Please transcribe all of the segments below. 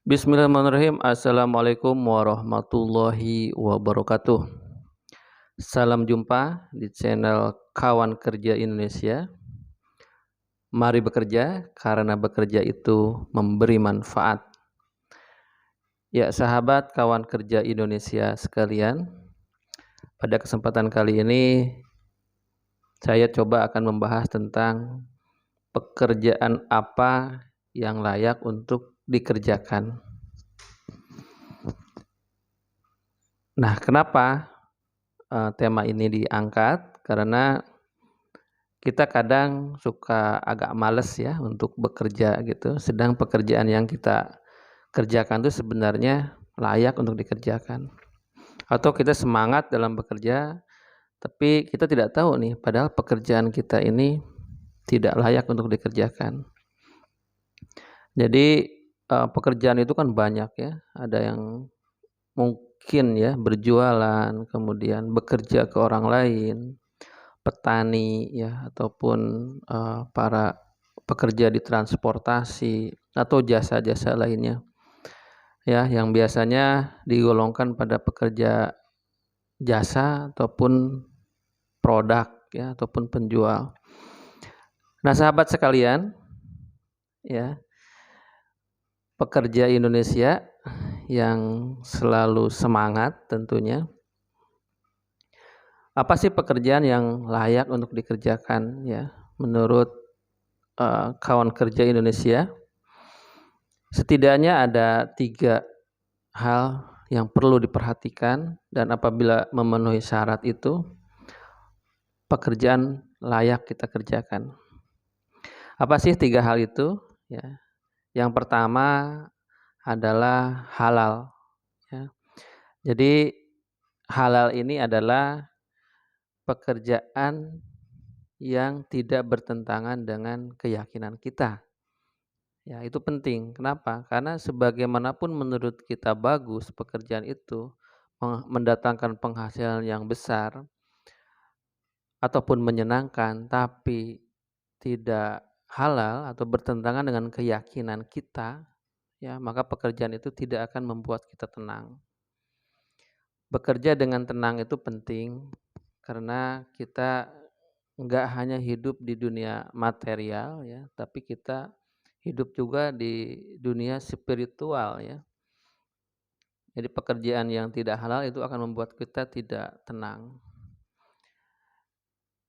Bismillahirrahmanirrahim. Assalamualaikum warahmatullahi wabarakatuh. Salam jumpa di channel Kawan Kerja Indonesia. Mari bekerja karena bekerja itu memberi manfaat. Ya, sahabat kawan kerja Indonesia sekalian, pada kesempatan kali ini saya coba akan membahas tentang pekerjaan apa yang layak untuk dikerjakan. Nah, kenapa tema ini diangkat? Karena kita kadang suka agak males ya untuk bekerja gitu, sedang pekerjaan yang kita kerjakan itu sebenarnya layak untuk dikerjakan. Atau kita semangat dalam bekerja, tapi kita tidak tahu nih, padahal pekerjaan kita ini tidak layak untuk dikerjakan. Jadi pekerjaan itu kan banyak ya, ada yang mungkin ya berjualan, kemudian bekerja ke orang lain, petani ya, ataupun para pekerja di transportasi atau jasa-jasa lainnya ya, yang biasanya digolongkan pada pekerja jasa ataupun produk ya, ataupun penjual. Nah, sahabat sekalian ya, pekerja Indonesia yang selalu semangat tentunya, apa sih pekerjaan yang layak untuk dikerjakan ya menurut kawan kerja Indonesia? Setidaknya ada 3 hal yang perlu diperhatikan, dan apabila memenuhi syarat itu, pekerjaan layak kita kerjakan. Apa sih 3 hal itu? Ya. Yang pertama adalah halal. Ya. Jadi halal ini adalah pekerjaan yang tidak bertentangan dengan keyakinan kita. Ya, itu penting. Kenapa? Karena sebagaimanapun menurut kita bagus pekerjaan itu, mendatangkan penghasilan yang besar ataupun menyenangkan, tapi tidak halal atau bertentangan dengan keyakinan kita, ya, maka pekerjaan itu tidak akan membuat kita tenang. Bekerja dengan tenang itu penting karena kita enggak hanya hidup di dunia material ya, tapi kita hidup juga di dunia spiritual ya. Jadi pekerjaan yang tidak halal itu akan membuat kita tidak tenang.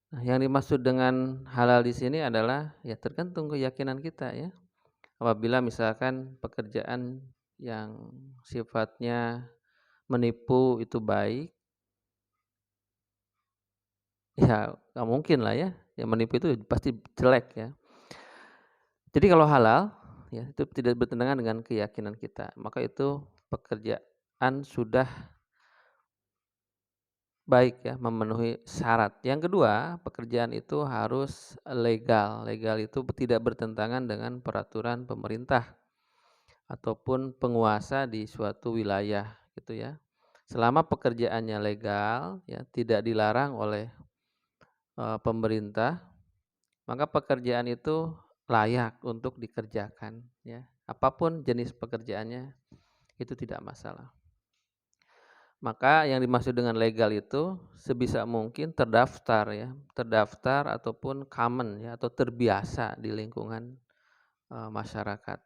Nah, yang dimaksud dengan halal di sini adalah ya tergantung keyakinan kita ya. Apabila misalkan pekerjaan yang sifatnya menipu itu baik, ya nggak mungkin lah ya. Yang menipu itu pasti jelek ya. Jadi kalau halal, ya itu tidak bertentangan dengan keyakinan kita, maka itu pekerjaan sudah baik ya, memenuhi syarat. Yang kedua, pekerjaan itu harus legal. Legal itu tidak bertentangan dengan peraturan pemerintah ataupun penguasa di suatu wilayah gitu ya. Selama pekerjaannya legal, ya tidak dilarang oleh pemerintah, maka pekerjaan itu layak untuk dikerjakan ya. Apapun jenis pekerjaannya itu tidak masalah. Maka yang dimaksud dengan legal itu sebisa mungkin terdaftar ya, terdaftar ataupun common ya, atau terbiasa di lingkungan masyarakat.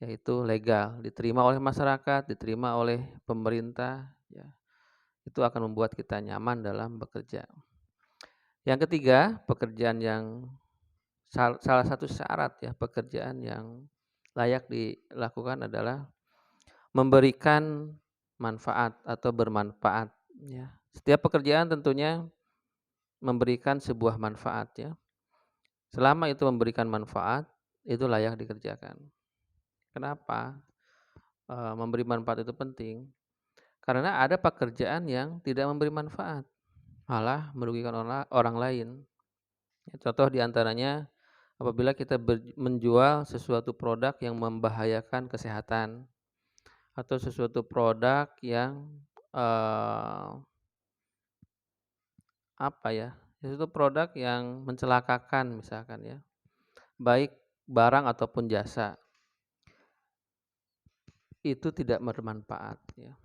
Yaitu legal, diterima oleh masyarakat, diterima oleh pemerintah ya. Itu akan membuat kita nyaman dalam bekerja. Yang ketiga, pekerjaan yang salah satu syarat ya pekerjaan yang layak dilakukan adalah memberikan manfaat atau bermanfaat ya. Setiap pekerjaan tentunya memberikan sebuah manfaat ya. Selama itu memberikan manfaat, itu layak dikerjakan. Kenapa? Memberi manfaat itu penting. Karena ada pekerjaan yang tidak memberi manfaat, malah merugikan orang lain. Ya, contoh diantaranya apabila kita menjual sesuatu produk yang membahayakan kesehatan, atau sesuatu produk yang sesuatu produk yang mencelakakan misalkan ya, baik barang ataupun jasa. itu tidak bermanfaat ya.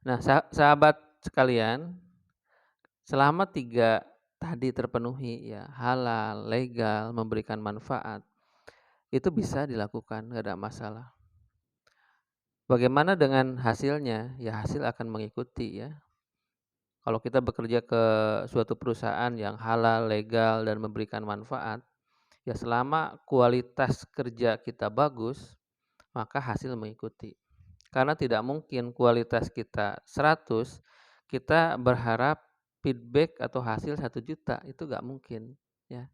Nah, sahabat sekalian, selama 3 tadi terpenuhi ya, halal, legal, memberikan manfaat, itu bisa dilakukan, nggak ada masalah. Bagaimana dengan hasilnya? Ya hasil akan mengikuti ya. Kalau kita bekerja ke suatu perusahaan yang halal, legal, dan memberikan manfaat, ya selama kualitas kerja kita bagus, maka hasil mengikuti. Karena tidak mungkin kualitas kita 100, kita berharap feedback atau hasil 1 juta, itu nggak mungkin ya.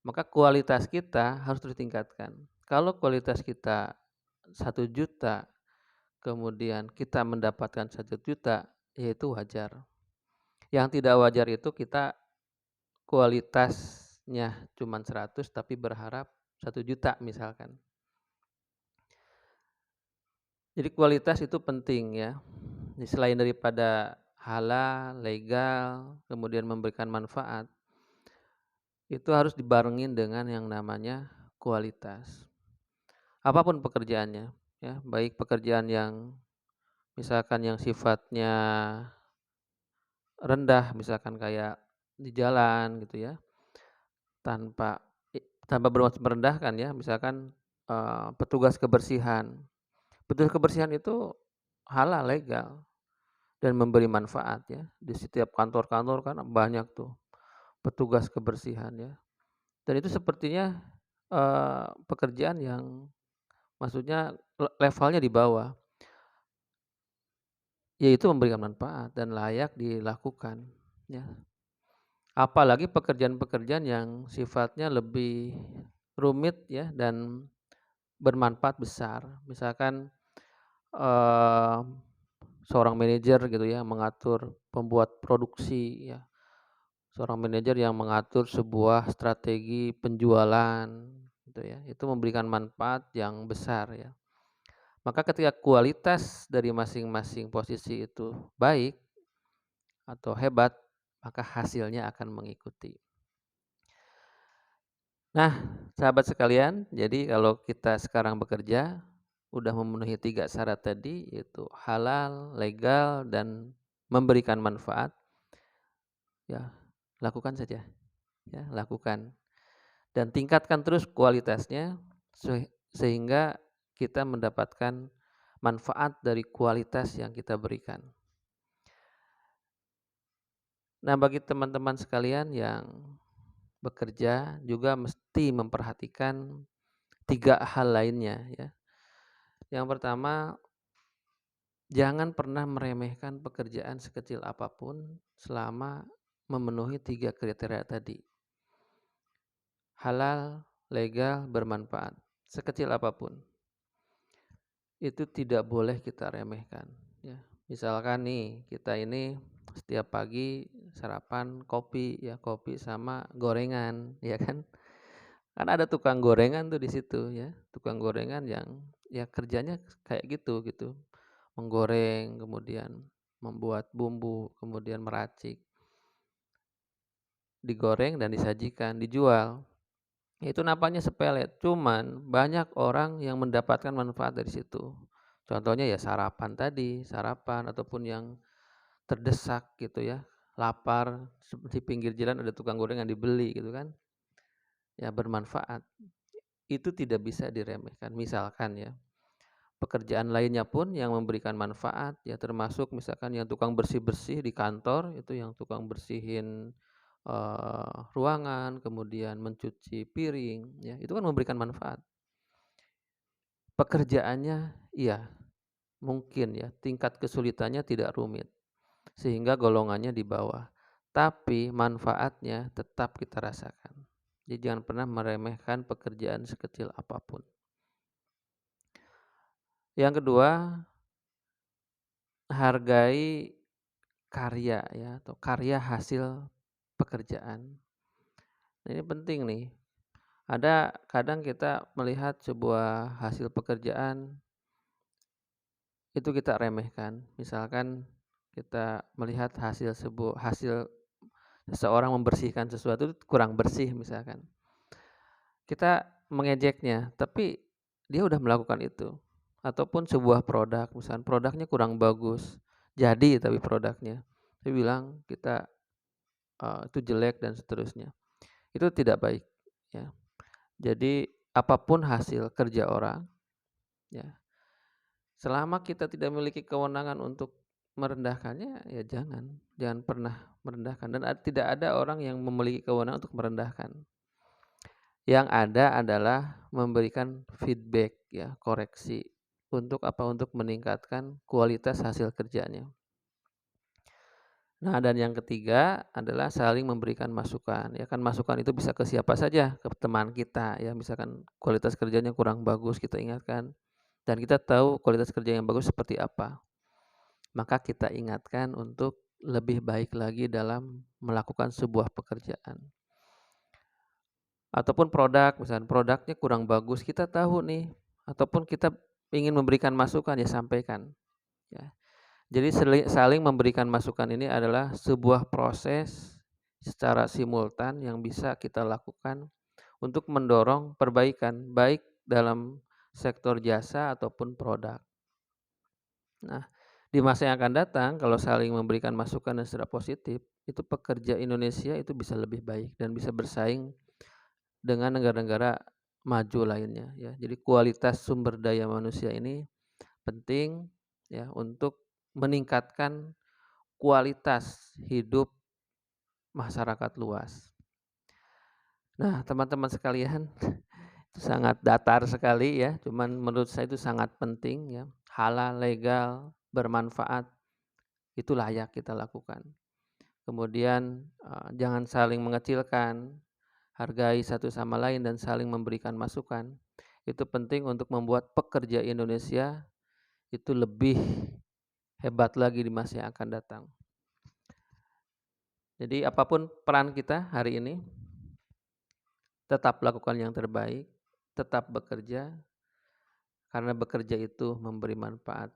Maka kualitas kita harus ditingkatkan. Kalau kualitas kita 1 juta, kemudian kita mendapatkan 1 juta, ya itu wajar. Yang tidak wajar itu kita kualitasnya cuma 100 tapi berharap 1 juta misalkan. Jadi kualitas itu penting ya. Selain daripada halal, legal, kemudian memberikan manfaat, itu harus dibarengin dengan yang namanya kualitas. Apapun pekerjaannya ya, baik pekerjaan yang misalkan yang sifatnya rendah, misalkan kayak di jalan gitu ya, tanpa bermaksud merendahkan ya, misalkan petugas kebersihan. Petugas kebersihan itu halal, legal, dan memberi manfaat ya. Di setiap kantor-kantor kan banyak tuh petugas kebersihan ya. Dan itu sepertinya pekerjaan yang maksudnya levelnya di bawah, yaitu memberikan manfaat dan layak dilakukan ya. Apalagi pekerjaan-pekerjaan yang sifatnya lebih rumit ya dan bermanfaat besar. Misalkan eh, seorang manajer gitu ya mengatur pembuat produksi ya. Seorang manajer yang mengatur sebuah strategi penjualan gitu ya. Itu memberikan manfaat yang besar ya. Maka ketika kualitas dari masing-masing posisi itu baik atau hebat, maka hasilnya akan mengikuti. Nah, sahabat sekalian, jadi kalau kita sekarang bekerja udah memenuhi 3 syarat tadi, yaitu halal, legal, dan memberikan manfaat, ya lakukan saja, ya lakukan dan tingkatkan terus kualitasnya sehingga kita mendapatkan manfaat dari kualitas yang kita berikan. Nah, bagi teman-teman sekalian yang bekerja juga mesti memperhatikan 3 hal lainnya ya. Yang pertama, jangan pernah meremehkan pekerjaan sekecil apapun selama memenuhi 3 kriteria tadi. Halal, legal, bermanfaat. Sekecil apapun. Itu tidak boleh kita remehkan ya. Misalkan nih, kita ini setiap pagi sarapan kopi ya, kopi sama gorengan ya kan. Kan ada tukang gorengan tuh di situ ya, tukang gorengan yang ya kerjanya kayak gitu. Menggoreng, kemudian membuat bumbu, kemudian meracik. Digoreng dan disajikan, dijual. Itu nampaknya sepele, cuman banyak orang yang mendapatkan manfaat dari situ. Contohnya ya sarapan ataupun yang terdesak gitu ya, lapar, di pinggir jalan ada tukang gorengan dibeli gitu kan. Ya bermanfaat. Itu tidak bisa diremehkan. Misalkan ya, pekerjaan lainnya pun yang memberikan manfaat ya termasuk misalkan yang tukang bersih-bersih di kantor, itu yang tukang bersihin ruangan, kemudian mencuci piring ya, itu kan memberikan manfaat. Pekerjaannya iya, mungkin ya tingkat kesulitannya tidak rumit sehingga golongannya di bawah. Tapi manfaatnya tetap kita rasakan. Jadi jangan pernah meremehkan pekerjaan sekecil apapun. Yang kedua, hargai karya ya atau karya hasil pekerjaan. Nah, ini penting nih. Ada kadang kita melihat sebuah hasil pekerjaan itu kita remehkan. Misalkan kita melihat hasil seseorang membersihkan sesuatu itu kurang bersih misalkan. Kita mengejeknya, tapi dia udah melakukan itu. ataupun sebuah produk, misalkan produknya kurang bagus, jadi tapi produknya, dia bilang kita, itu jelek dan seterusnya. Itu tidak baik, ya. Jadi apapun hasil kerja orang, ya, selama kita tidak memiliki kewenangan untuk merendahkannya, ya jangan pernah merendahkan dan tidak ada orang yang memiliki kewenangan untuk merendahkan. Yang ada adalah memberikan feedback, ya, koreksi. Untuk apa? Untuk meningkatkan kualitas hasil kerjanya. Nah, dan yang ketiga adalah saling memberikan masukan. Ya kan masukan itu bisa ke siapa saja, ke teman kita ya, misalkan kualitas kerjanya kurang bagus kita ingatkan dan kita tahu kualitas kerja yang bagus seperti apa. Maka kita ingatkan untuk lebih baik lagi dalam melakukan sebuah pekerjaan. Ataupun produk, misalkan produknya kurang bagus, kita tahu nih, ataupun kita ingin memberikan masukan ya sampaikan. Ya. Jadi saling memberikan masukan ini adalah sebuah proses secara simultan yang bisa kita lakukan untuk mendorong perbaikan baik dalam sektor jasa ataupun produk. Nah, di masa yang akan datang kalau saling memberikan masukan dan secara positif, itu pekerja Indonesia itu bisa lebih baik dan bisa bersaing dengan negara-negara maju lainnya ya. Jadi kualitas sumber daya manusia ini penting ya untuk meningkatkan kualitas hidup masyarakat luas. Nah, teman-teman sekalian, itu sangat datar sekali ya, cuman menurut saya itu sangat penting ya. Halal, legal, bermanfaat itu layak kita lakukan. Kemudian jangan saling mengecilkan, hargai satu sama lain dan saling memberikan masukan. Itu penting untuk membuat pekerja Indonesia itu lebih hebat lagi di masa yang akan datang. Jadi apapun peran kita hari ini, tetap lakukan yang terbaik, tetap bekerja, karena bekerja itu memberi manfaat.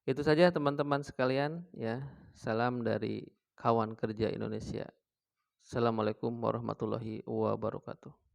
Itu saja teman-teman sekalian ya. Salam dari kawan kerja Indonesia. Assalamualaikum warahmatullahi wabarakatuh.